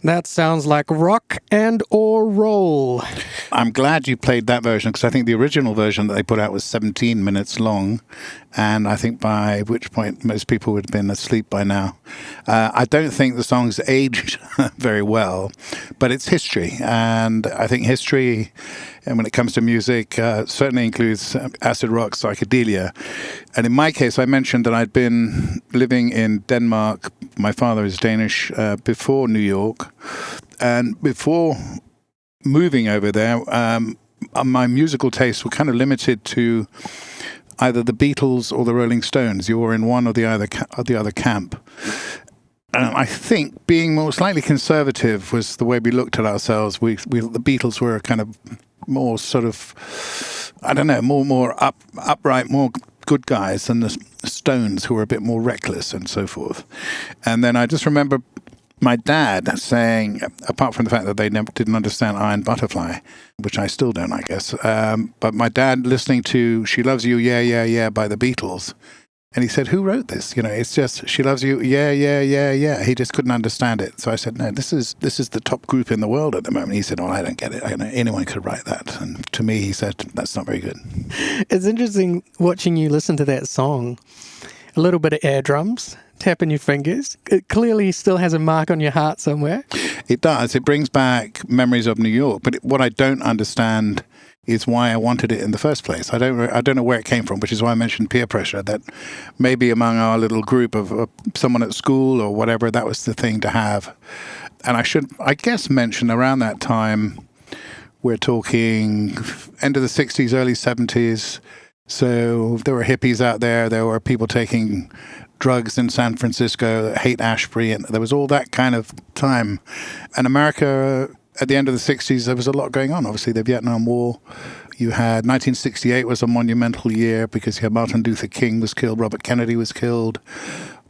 That sounds like rock and or roll. I'm glad you played that version because I think the original version that they put out was 17 minutes long. And I think by which point most people would have been asleep by now. I don't think the song's aged very well, but it's history. And I think history, and when it comes to music, certainly includes acid rock, psychedelia. And in my case, I mentioned that I'd been living in Denmark. My father is Danish, before New York. And before moving over there, my musical tastes were kind of limited to either the Beatles or the Rolling Stones. You were in one or the other camp. I think being more slightly conservative was the way we looked at ourselves. The Beatles were kind of more sort of, I don't know, more upright, more good guys than the Stones, who were a bit more reckless and so forth. And then I just remember my dad saying, apart from the fact that they never didn't understand Iron Butterfly, which I still don't, I guess, but my dad listening to She Loves You, Yeah, Yeah, Yeah by the Beatles. And he said, who wrote this? You know, it's just She Loves You, yeah, yeah, yeah, yeah. He just couldn't understand it. So I said, no, this is the top group in the world at the moment. He said, oh, I don't get it. Anyone could write that. And to me, he said, that's not very good. It's interesting watching you listen to that song. A little bit of air drums, tapping your fingers. It clearly still has a mark on your heart somewhere. It does. It brings back memories of New York. But what I don't understand is why I wanted it in the first place. I don't know where it came from, which is why I mentioned peer pressure, that maybe among our little group of someone at school or whatever, that was the thing to have. And I should, I guess, mention around that time, we're talking end of the 60s, early 70s. So there were hippies out there. There were people taking drugs in San Francisco, Haight-Ashbury, and there was all that kind of time. And America, at the end of the 60s, there was a lot going on. Obviously, the Vietnam War. You had 1968 was a monumental year because you had Martin Luther King was killed, Robert Kennedy was killed.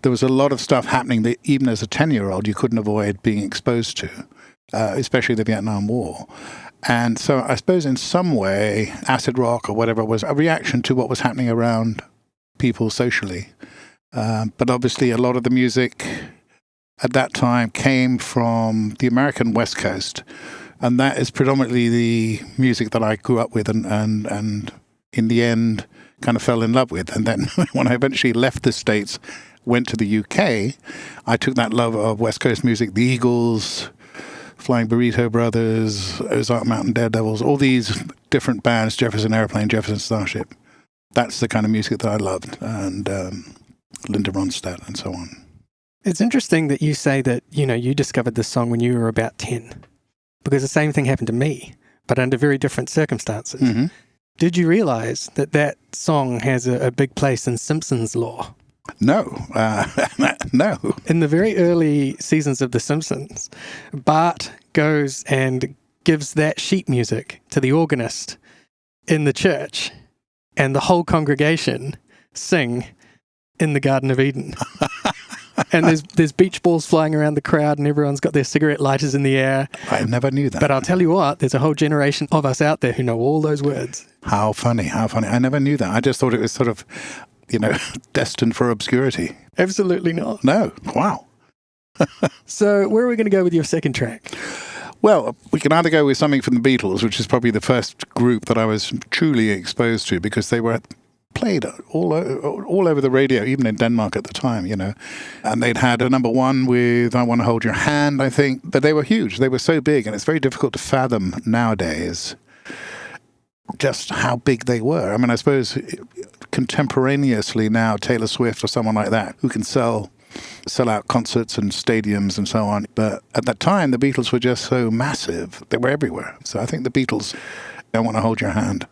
There was a lot of stuff happening that even as a 10-year-old you couldn't avoid being exposed to, especially the Vietnam War. And so I suppose in some way, acid rock or whatever was a reaction to what was happening around people socially. But obviously a lot of the music at that time came from the American West Coast. And that is predominantly the music that I grew up with and in the end kind of fell in love with. And then when I eventually left the States, went to the UK, I took that love of West Coast music, the Eagles, Flying Burrito Brothers, Ozark Mountain Daredevils, all these different bands, Jefferson Airplane, Jefferson Starship. That's the kind of music that I loved, and Linda Ronstadt and so on. It's interesting that you say that, you discovered this song when you were about 10, because the same thing happened to me, but under very different circumstances. Mm-hmm. Did you realize that song has a big place in Simpsons lore? No, no. In the very early seasons of The Simpsons, Bart goes and gives that sheet music to the organist in the church, and the whole congregation sing in the Garden of Eden. And there's beach balls flying around the crowd, and everyone's got their cigarette lighters in the air. I never knew that. But I'll tell you what, there's a whole generation of us out there who know all those words. How funny, how funny. I never knew that. I just thought it was sort of, destined for obscurity. Absolutely not. No. Wow. So where are we going to go with your second track? Well, we can either go with something from the Beatles, which is probably the first group that I was truly exposed to because they were played all over the radio, even in Denmark at the time, And they'd had a number one with I Want to Hold Your Hand, I think. But they were huge. They were so big, and it's very difficult to fathom nowadays just how big they were. I mean, I suppose contemporaneously now, Taylor Swift or someone like that, who can sell out concerts and stadiums and so on. But at that time, the Beatles were just so massive. They were everywhere. So I think the Beatles, I Want to Hold Your Hand.